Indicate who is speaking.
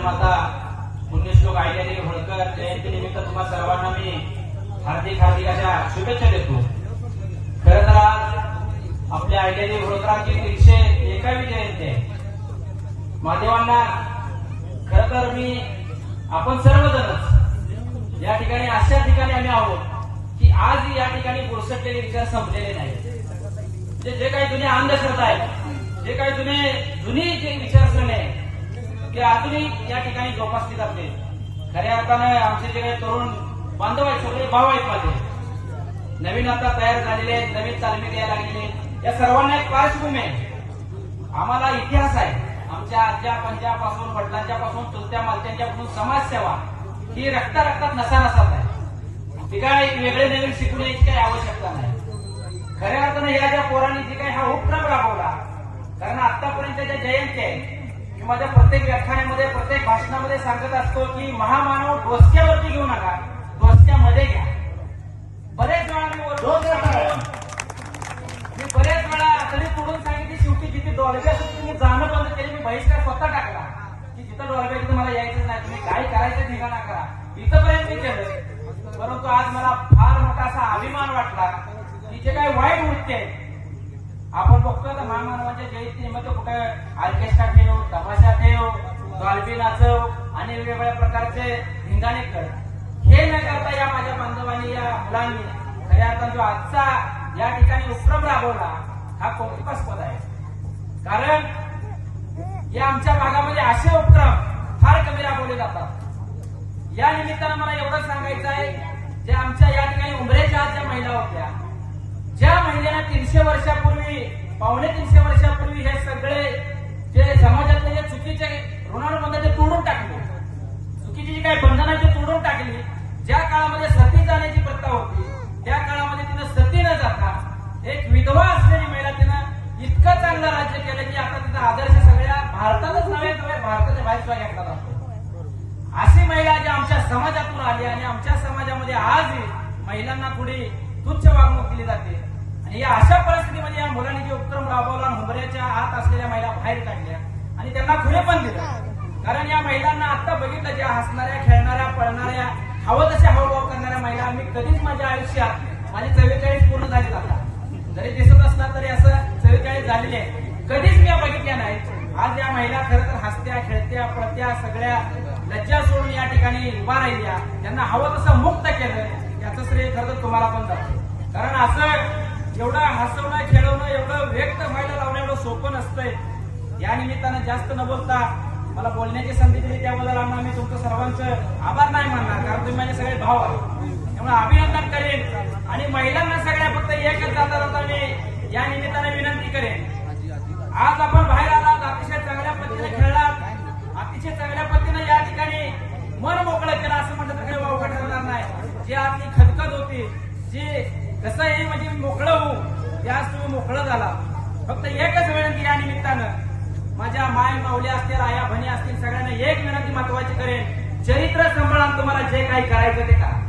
Speaker 1: जगन्माता पुण्यश्लोक अहिल्यादेवी होळकर जयंती निमित्त तुम्हा सर्वांना मी हार्दिक अशा शुभेच्छा देतो। खरं तर आज आपल्या अहिल्यादेवी होळकरांची 301वी जयंती आहे। महादेवांना खरं तर आपण सर्वजणच या ठिकाणी अशा ठिकाणी आम्ही आहोत की आज या ठिकाणी पुरसटलेले विचार संपलेले नाही। जे काही जुने अंधश्रद्धा आहे, जे काही जुनी जे विचारसरणी आहे ते अजूनही या ठिकाणी जोपासली जाते। खऱ्या अर्थानं आमचे जे काही तरुण बांधव आहेत, सगळे भाव आहेत माझे, नवीन आता तयार झालेले आहेत, नवीन तालमी द्यायला लागलेले, या सर्वांना एक पार्श्वभूमी आहे। आम्हाला इतिहास आहे, आमच्या आज्या पंजापासून वडिलांच्या पासून चुलत्या मालत्यांच्या पासून समाजसेवा ही रक्तात नसानसात आहे। ती काय वेगळे नवीन शिकून यायची काही आवश्यकता नाही। खऱ्या अर्थानं या ज्या पोरांनी जी काही हा उपक्रम राबवला, कारण आतापर्यंत ज्या जयंती आहे की माझ्या प्रत्येक व्याख्यानामध्ये प्रत्येक भाषणामध्ये सांगत असतो की महामानव डोसक्यावरती घेऊ नका, डोसक्यामध्ये घ्या। बरेच वेळा मी बरेच वेळा तरी तोडून सांगितली, शेवटी जिथे डॉल्बी असेल तुम्ही जाणं बंद केली। मी बहिष्कार स्वतः टाकला की जिथं डॉल्बी आहे तिथं मला यायचं नाही, तुम्ही काय करायचं ठिकाणा करा, इथंपर्यंत मी केलं। परंतु आज मला फार मोठा असा अभिमान वाटला की जे काही वाईट वृत्ती आहे आपण बघतो ना, महामानवांच्या जयंती निमित्त कुठे ऑर्केस्ट्रा ठेव, तमाशा ठेव, डॉल्बी नाचव आणि वेगवेगळ्या प्रकारचे धिंगाणे कर, हे न करता या माझ्या बांधवांनी, या मुलांनी खऱ्या अर्थानं जो आजचा या ठिकाणी उपक्रम राबवला हा कौतुकास्पद आहे। कारण या आमच्या भागामध्ये असे उपक्रम फार कमी राबवले जातात। या निमित्तानं मला एवढं सांगायचं आहे, जे आमच्या या ठिकाणी उमरेच्या ज्या महिला होत्या, ज्या महिलांना 300 वर्षापूर्वी, पावणे 300 वर्षापूर्वी हे सगळे जे समाजातले जे चुकीचे ऋणानुबंध तोडून टाकले, चुकीची जी काही बंधनं ते तोडून टाकली, ज्या काळामध्ये सती जाण्याची प्रथा होती त्या काळामध्ये तिनं सती न जाता एक विधवा असलेली महिला तिनं इतकं चांगलं राज्य केलं की आता तिचा आदर्श सगळ्या भारतातच नव्हे तर भारताच्या बाहेर सुद्धा घेतला जातो। अशी महिला जी आमच्या समाजातून आली आणि आमच्या समाजामध्ये आजही महिलांना थोडी तुच्छ वागणूक दिली जाते। आणि या अशा परिस्थितीमध्ये या मुलांनी जे उपक्रम राबवला, हुंबऱ्याच्या आत असलेल्या महिला बाहेर काढल्या आणि त्यांना खुले पण दिलं। कारण या महिलांना आता बघितलं, ज्या हसणाऱ्या, खेळणाऱ्या, पळणाऱ्या, हवं तसे हावभाव करणाऱ्या महिला मी कधीच माझ्या आयुष्यात, माझी 44 पूर्ण झाली आता, जरी दिसत असला तरी असं 44 झालेले आहे, कधीच मी बघितल्या नाहीत। आज या महिला खरं तर हसत्या, खेळत्या, पळत्या, सगळ्या लज्जा सोडून या ठिकाणी उभा राहिल्या, त्यांना हवं तसं मुक्त केलं, याचं श्रेय खरं तर तुम्हाला पण जातं। कारण असं एवढं हसवणं, खेळवणं, एवढं व्यक्त व्हायला लावणं एवढं सोपं नसतंय। या निमित्तानं जास्त न बोलता मला बोलण्याची संधी दिली त्याबद्दल मी तुमचं सर्वांचं आभार नाही मानणार, कारण तुम्ही माझे सगळे भाव आहे, त्यामुळे अभिनंदन करेन। आणि महिलांना सगळ्या फक्त एकच जाता मी या निमित्ताने विनंती करेन, आज आपण बाहेर आलात, अतिशय चांगल्या पद्धतीने खेळलात, अतिशय चांगल्या पद्धतीने या ठिकाणी मन मोकळं केलं, असं म्हटलं तर काही वावगं ठरणार नाही। जी आतली खदखद होती, जी कसंही म्हणजे मोकळं होऊ, त्यास तुम्ही मोकळं झाला। फक्त एकच विनंती या निमित्तानं माझ्या माय माऊल्या असतील, आया बहिणी असतील, सगळ्यांना एक विनंती महत्वाची करेन, चरित्र सांभाळून तुम्हाला जे काही करायचं ते करा।